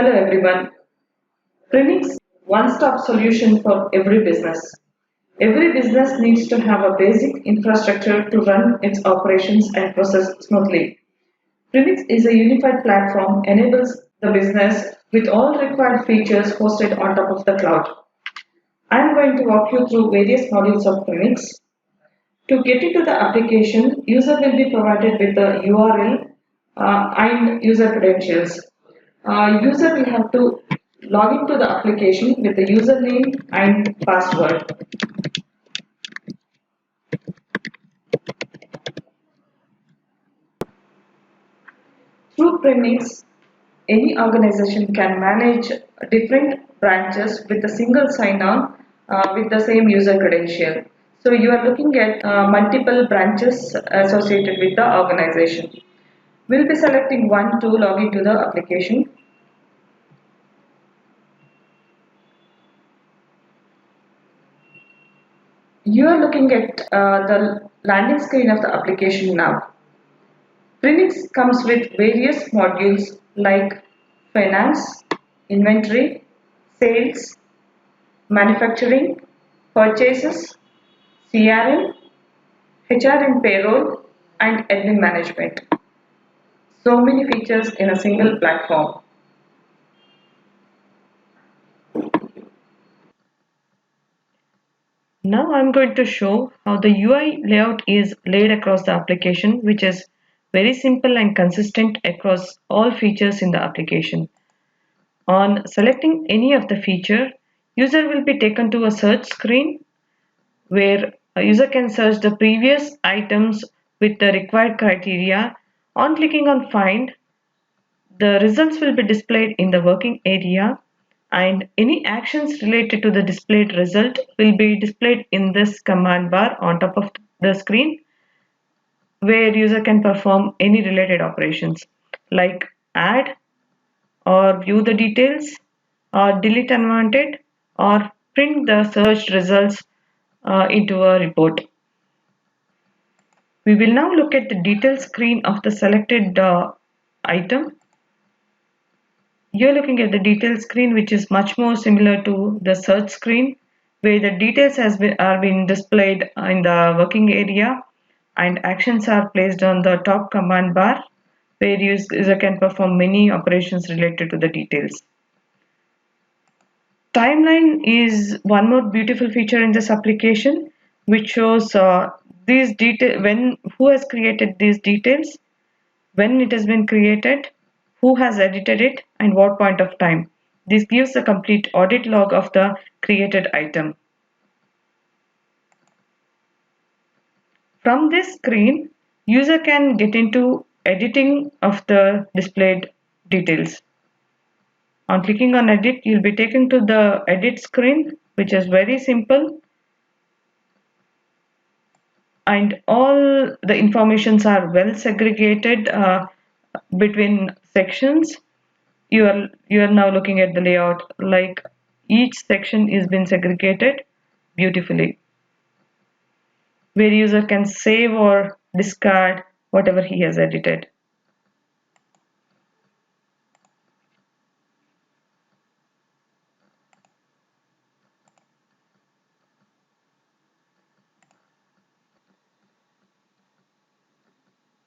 Hello everyone. Prenix one-stop solution for every business. Every business needs to have a basic infrastructure to run its operations and process smoothly. Prenix is a unified platform enables the business with all required features hosted on top of the cloud. I am going to walk you through various modules of Prenix. To get into the application, user will be provided with the URL and user credentials. User will have to log into the application with the username and password. Through Premix, any organization can manage different branches with a single sign-on with the same user credential. So you are looking at multiple branches associated with the organization. We'll be selecting one to log into the application. You are looking at the landing screen of the application now. Prenix comes with various modules like finance, inventory, sales, manufacturing, purchases, CRM, HR and payroll, and admin management. So many features in a single platform. Now I'm going to show how the UI layout is laid across the application, which is very simple and consistent across all features in the application. On selecting any of the feature, user will be taken to a search screen where a user can search the previous items with the required criteria. On clicking on find, the results will be displayed in the working area and any actions related to the displayed result will be displayed in this command bar on top of the screen where user can perform any related operations like add or view the details or delete unwanted or print the searched results into a report. We will now look at the detail screen of the selected item. You're looking at the detail screen, which is much more similar to the search screen where the details are being displayed in the working area and actions are placed on the top command bar where user can perform many operations related to the details. Timeline is one more beautiful feature in this application which shows these detail when who has created these details, when it has been created, who has edited it, and what point of time. This gives a complete audit log of the created item. From this screen, user can get into editing of the displayed details. On clicking on edit, you'll be taken to the edit screen, which is very simple. And all the informations are well segregated between sections. You are now looking at the layout like each section is been segregated beautifully where user can save or discard whatever he has edited.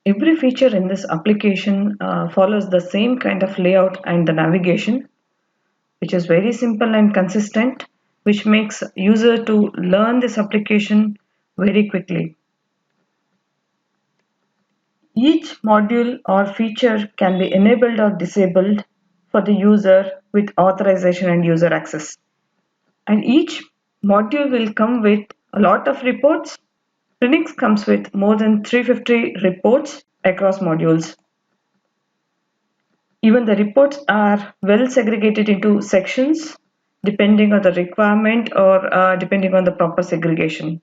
Every feature in this application follows the same kind of layout and the navigation, which is very simple and consistent, which makes user to learn this application very quickly. Each module or feature can be enabled or disabled for the user with authorization and user access. And each module will come with a lot of reports. Linux comes with more than 350 reports across modules. Even the reports are well segregated into sections depending on the requirement or depending on the proper segregation.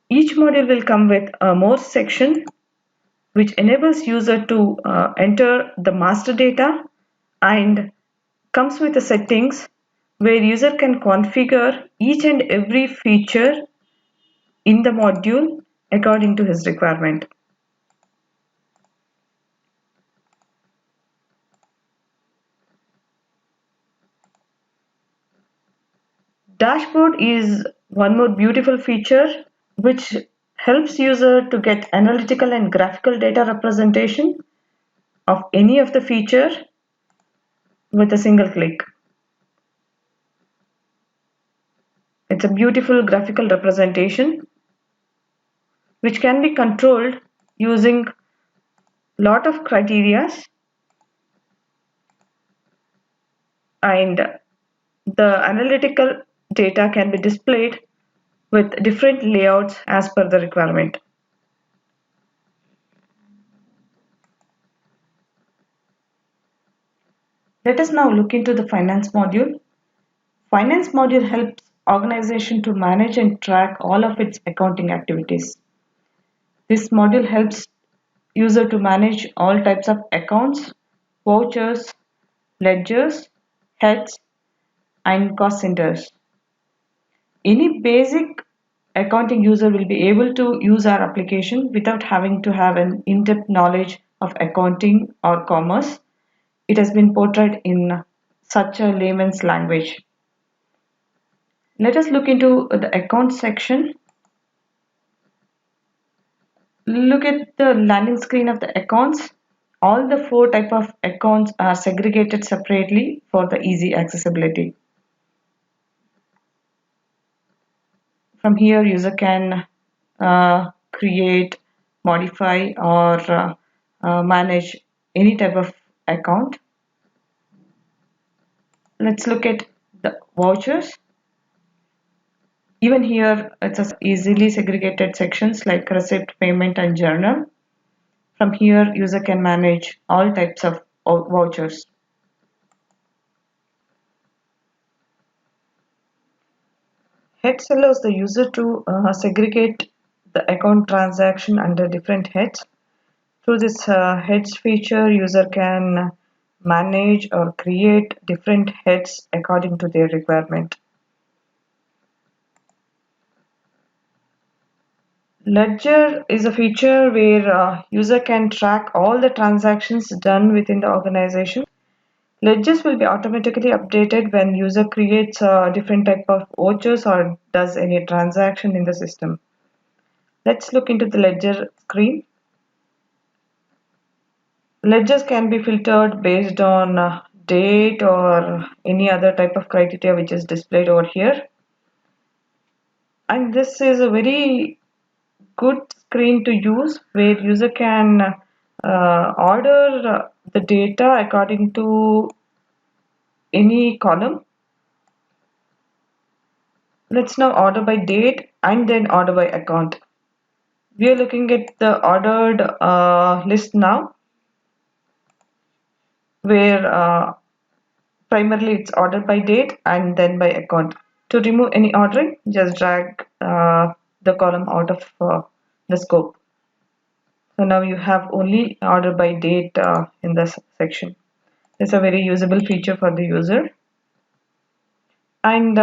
Each module will come with a more section which enables user to enter the master data and comes with the settings where user can configure each and every feature in the module according to his requirement. Dashboard is one more beautiful feature which helps user to get analytical and graphical data representation of any of the feature with a single click. It's a beautiful graphical representation which can be controlled using lot of criteria, and the analytical data can be displayed with different layouts as per the requirement. Let us now look into the finance module. Finance module helps organization to manage and track all of its accounting activities. This module helps user to manage all types of accounts, vouchers, ledgers, heads, and cost centers. Any basic accounting user will be able to use our application without having to have an in-depth knowledge of accounting or commerce. It has been portrayed in such a layman's language. Let us look into the account section. Look at the landing screen of the accounts. All the four type of accounts are segregated separately for the easy accessibility. From here, user can create, modify, or manage any type of account. Let's look at the vouchers. Even here, it's a easily segregated sections like receipt, payment, and journal. From here, user can manage all types of vouchers. Heads allows the user to segregate the account transaction under different heads. Through this heads feature, user can manage or create different heads according to their requirement. Ledger is a feature where user can track all the transactions done within the organization. Ledgers will be automatically updated when user creates a different type of vouchers or does any transaction in the system. Let's look into the ledger screen. Ledgers can be filtered based on date or any other type of criteria which is displayed over here. And this is a very good screen to use where user can order the data according to any column. Let's now order by date and then order by account. We are looking at the ordered list now, where primarily it's ordered by date and then by account. To remove any ordering, just drag the column out of the scope. So now you have only order by date in this section. It's a very usable feature for the user. And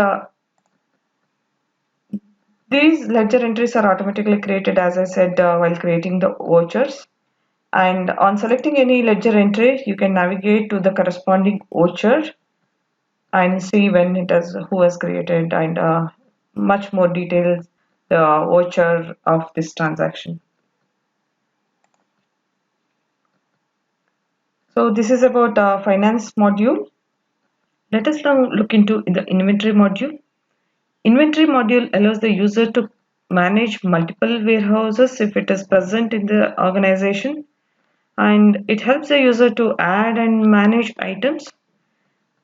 these ledger entries are automatically created, as I said, while creating the vouchers. And on selecting any ledger entry, you can navigate to the corresponding voucher and see when it has who has created and much more details the voucher of this transaction. So this is about finance module. Let us now look into the inventory module. Inventory module allows the user to manage multiple warehouses if it is present in the organization, and it helps the user to add and manage items,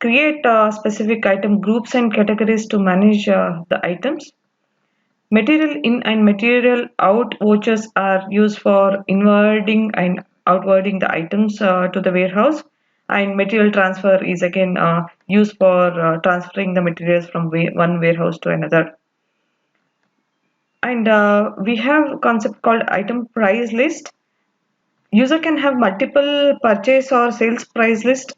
create specific item groups and categories to manage the items. Material in and material out vouchers are used for inwarding and outwarding the items to the warehouse, and material transfer is again used for transferring the materials from one warehouse to another. And we have a concept called item price list. User can have multiple purchase or sales price list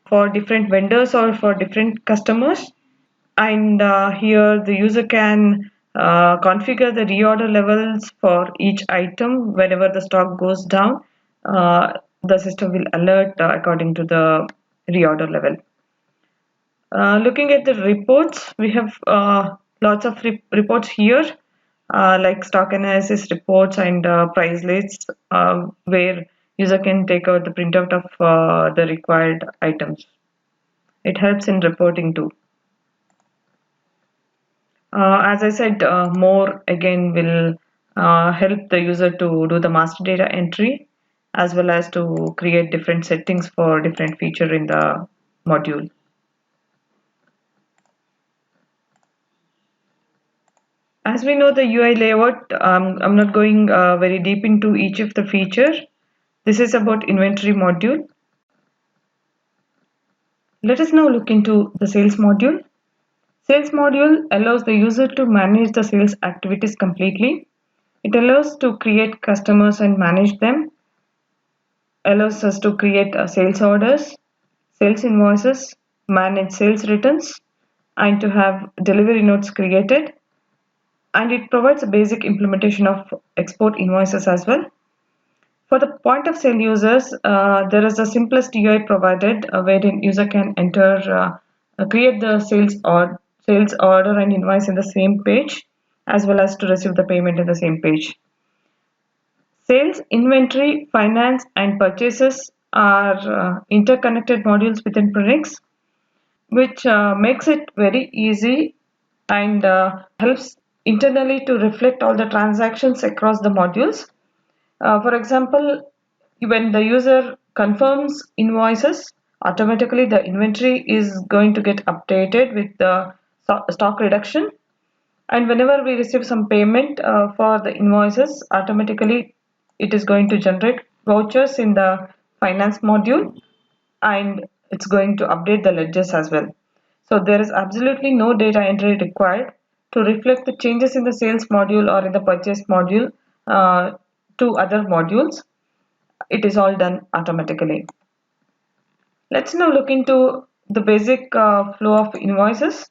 for different vendors or for different customers. And here the user can configure the reorder levels for each item. Whenever the stock goes down, the system will alert according to the reorder level. Looking at the reports, we have lots of reports here, like stock analysis reports and price lists, where user can take out the printout of the required items. It helps in reporting too. As I said, more again will help the user to do the master data entry as well as to create different settings for different feature in the module. As we know the UI layout, I'm not going very deep into each of the feature. This is about inventory module. Let us now look into the sales module. Sales module allows the user to manage the sales activities completely. It allows to create customers and manage them, allows us to create sales orders, sales invoices, manage sales returns, and to have delivery notes created. And it provides a basic implementation of export invoices as well. For the point of sale users, there is the simplest UI provided wherein user can enter, create the sales order and invoice in the same page as well as to receive the payment in the same page. Sales, inventory, finance, and purchases are interconnected modules within Pronix, which makes it very easy and helps internally to reflect all the transactions across the modules. For example, when the user confirms invoices, automatically the inventory is going to get updated with the stock reduction. And whenever we receive some payment for the invoices, automatically it is going to generate vouchers in the finance module, and it's going to update the ledgers as well. So there is absolutely no data entry required to reflect the changes in the sales module or in the purchase module to other modules. It is all done automatically. Let's now look into the basic flow of invoices.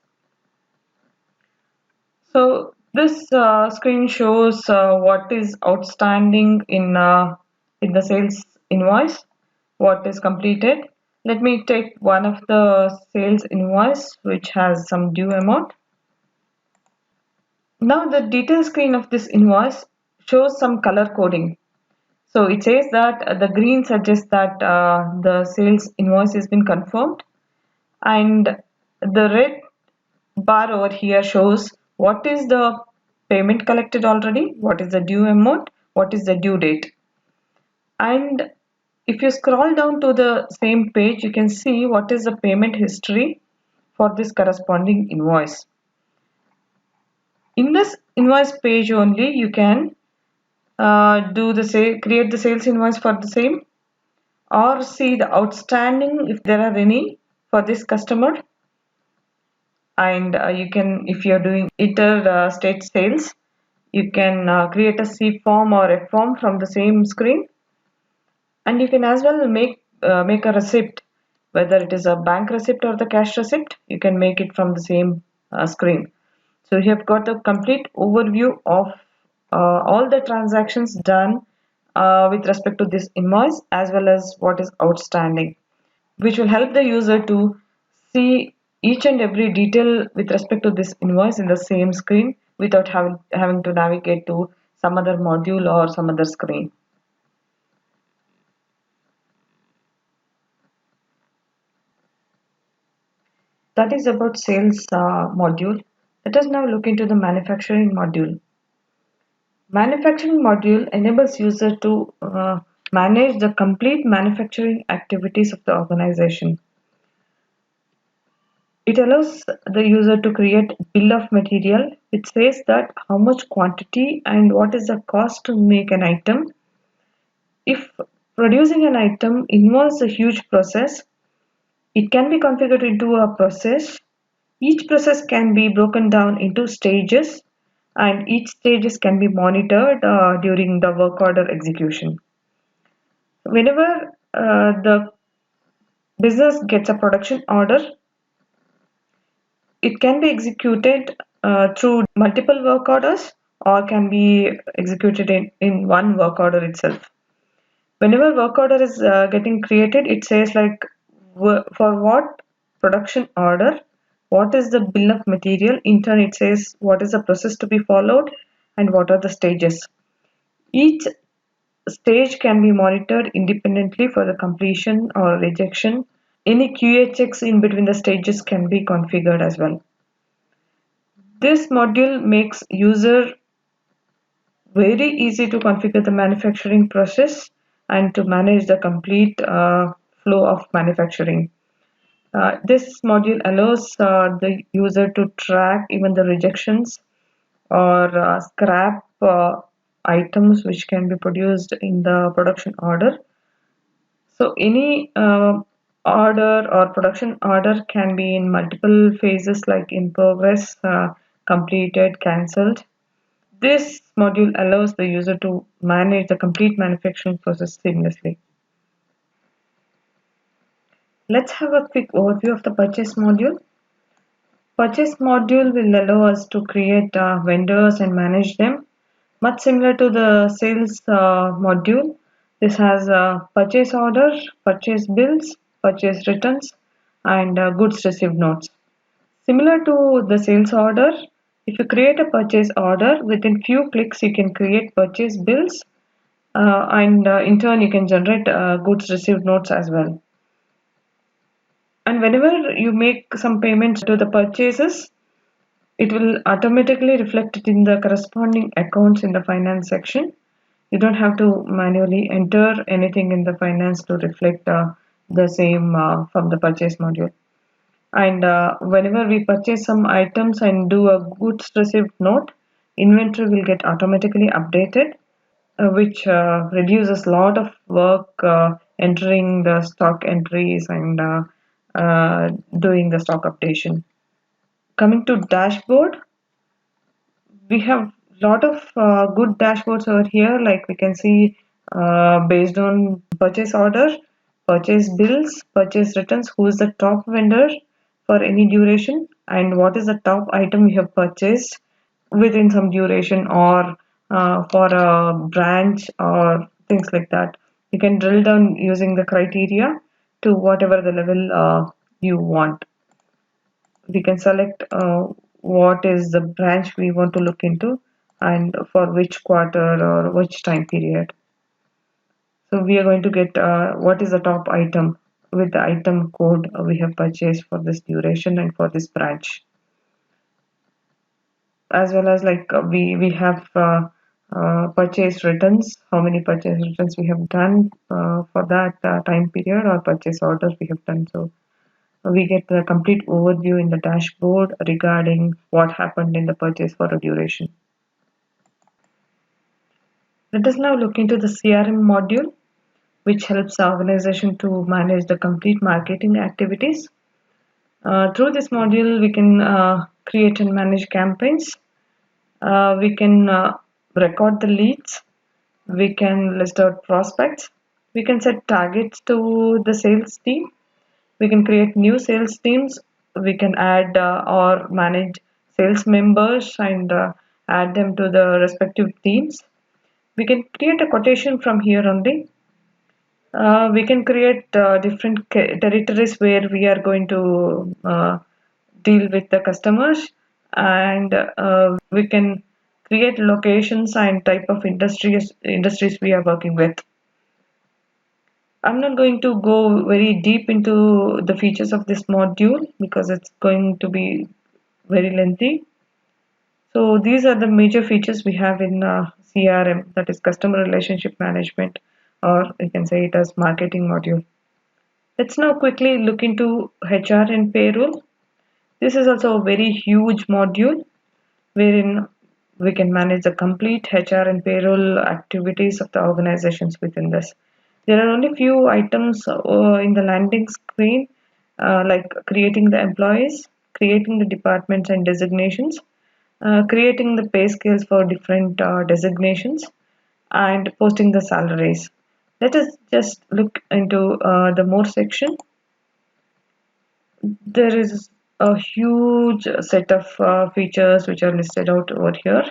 So this screen shows what is outstanding in the sales invoice, what is completed. Let me take one of the sales invoice which has some due amount. Now the detail screen of this invoice shows some color coding. So it says that the green suggests that the sales invoice has been confirmed, and the red bar over here shows what is the payment collected already, what is the due amount, what is the due date. And if you scroll down to the same page, you can see what is the payment history for this corresponding invoice. In this invoice page only, you can create the sales invoice for the same, or see the outstanding if there are any for this customer. And you can, if you're doing inter-state sales, you can create a C form or F form from the same screen, and you can as well make a receipt, whether it is a bank receipt or the cash receipt. You can make it from the same screen. So you have got a complete overview of all the transactions done with respect to this invoice as well as what is outstanding, which will help the user to see each and every detail with respect to this invoice in the same screen without having to navigate to some other module or some other screen. That is about sales module. Let us now look into the manufacturing module. Manufacturing module enables user to manage the complete manufacturing activities of the organization. It allows the user to create bill of material which says that how much quantity and what is the cost to make an item. If producing an item involves a huge process, it can be configured into a process. Each process can be broken down into stages, and each stages can be monitored during the work order execution. Whenever the business gets a production order, it can be executed through multiple work orders or can be executed in one work order itself. Whenever work order is getting created, it says like for what production order what is the bill of material. In turn, it says what is the process to be followed and what are the stages. Each stage can be monitored independently for the completion or rejection. Any QA checks in between the stages can be configured as well. This module makes user very easy to configure the manufacturing process and to manage the complete flow of manufacturing. This module allows the user to track even the rejections or scrap items which can be produced in the production order. So any order or production order can be in multiple phases like in progress, completed, cancelled. This module allows the user to manage the complete manufacturing process seamlessly. Let's have a quick overview of the purchase module. Purchase module will allow us to create vendors and manage them. Much similar to the sales module, this has purchase order, purchase bills, purchase returns, and goods received notes. Similar to the sales order, if you create a purchase order, within few clicks you can create purchase bills, and in turn you can generate goods received notes as well. And whenever you make some payments to the purchases, it will automatically reflect it in the corresponding accounts in the finance section. You don't have to manually enter anything in the finance to reflect the same from the purchase module. And whenever we purchase some items and do a goods received note, inventory will get automatically updated, which reduces a lot of work entering the stock entries and doing the stock updation. Coming to dashboard, we have lot of good dashboards over here. Like we can see based on purchase order, purchase bills, purchase returns, who is the top vendor for any duration, and what is the top item you have purchased within some duration, or for a branch or things like that. You can drill down using the criteria to whatever the level you want. We can select what is the branch we want to look into and for which quarter or which time period. So we are going to get what is the top item with the item code we have purchased for this duration and for this branch, as well as like we have purchase returns, how many purchase returns we have done for that time period, or purchase orders we have done. So we get the complete overview in the dashboard regarding what happened in the purchase for a duration. Let us now look into the CRM module, which helps the organization to manage the complete marketing activities. Through this module, we can create and manage campaigns. We can record the leads. We can list out prospects. We can set targets to the sales team. We can create new sales teams. We can add or manage sales members and add them to the respective teams. We can create a quotation from here only. We can create different territories where we are going to deal with the customers, and we can create locations and type of industries we are working with. I'm not going to go very deep into the features of this module because it's going to be very lengthy. So these are the major features we have in CRM, that is customer relationship management, or you can say it as marketing module. Let's now quickly look into HR and payroll. This is also a very huge module wherein we can manage the complete HR and payroll activities of the organizations within this. There are only few items in the landing screen, like creating the employees, creating the departments and designations, creating the pay scales for different designations, and posting the salaries. Let us just look into the more section. There is a huge set of features which are listed out over here.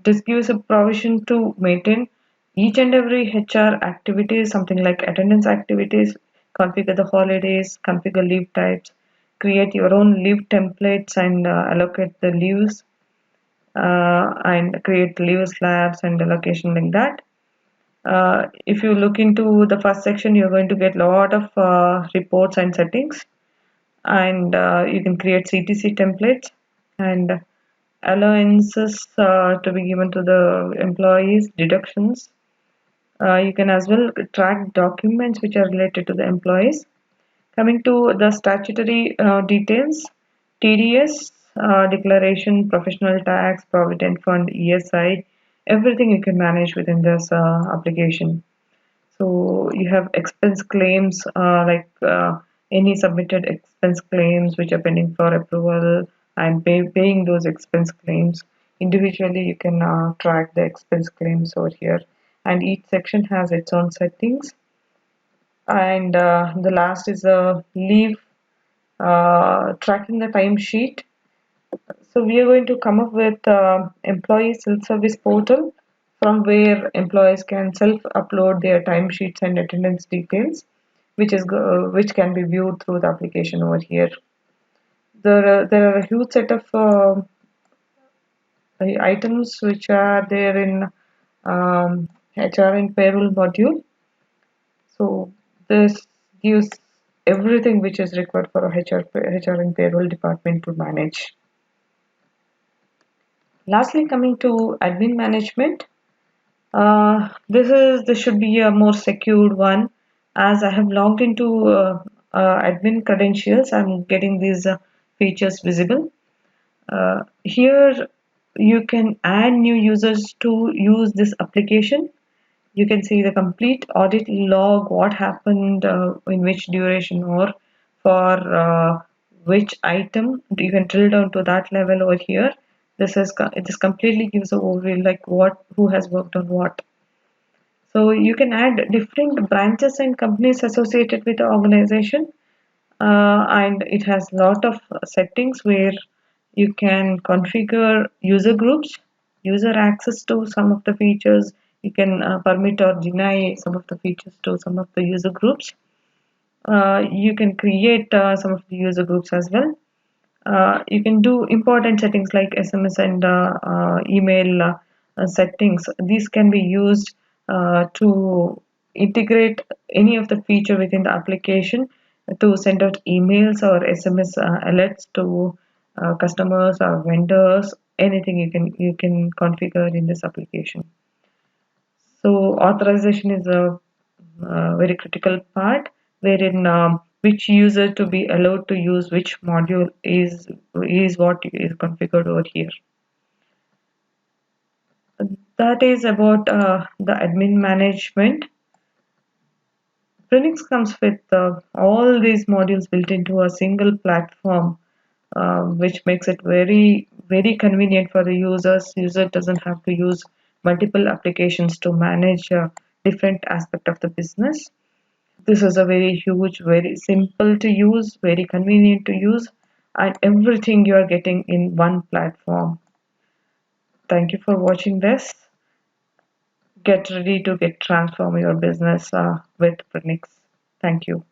This gives a provision to maintain each and every HR activities, something like attendance activities, configure the holidays, configure leave types, create your own leave templates and allocate the leaves, and create leave slabs and allocation like that. If you look into the first section, you're going to get a lot of reports and settings, and you can create CTC templates and allowances to be given to the employees, deductions. You can as well track documents which are related to the employees. Coming to the statutory details, TDS, declaration, professional tax, provident fund, ESI, everything you can manage within this application. So you have expense claims, any submitted expense claims which are pending for approval, and paying those expense claims. Individually, you can track the expense claims over here, and each section has its own settings. And the last is a leave, tracking the timesheet. So we are going to come up with employee self-service portal from where employees can self-upload their timesheets and attendance details, which can be viewed through the application over here. There are a huge set of items which are there in HR and payroll module. So this gives everything which is required for a HR and payroll department to manage. Lastly, coming to admin management, this should be a more secured one, as I have logged into admin credentials. I'm getting these features visible. Here you can add new users to use this application. You can see the complete audit log, what happened, in which duration, or for which item. You can drill down to that level over here. This completely gives an overview, like who has worked on what. So you can add different branches and companies associated with the organization, and it has a lot of settings where you can configure user groups, user access to some of the features. You can permit or deny some of the features to some of the user groups. You can create some of the user groups as well. You can do important settings like SMS and email settings. These can be used to integrate any of the feature within the application to send out emails or SMS alerts to customers or vendors. Anything you can configure in this application. So authorization is a very critical part, wherein which user to be allowed to use which module is what is configured over here. That is about the admin management. Prenix comes with all these modules built into a single platform, which makes it very very convenient for the users. User doesn't have to use multiple applications to manage different aspect of the business. This is a very huge, very simple to use, very convenient to use, and everything you are getting in one platform. Thank you for watching this. Get ready to get transform your business with Prenix. Thank you.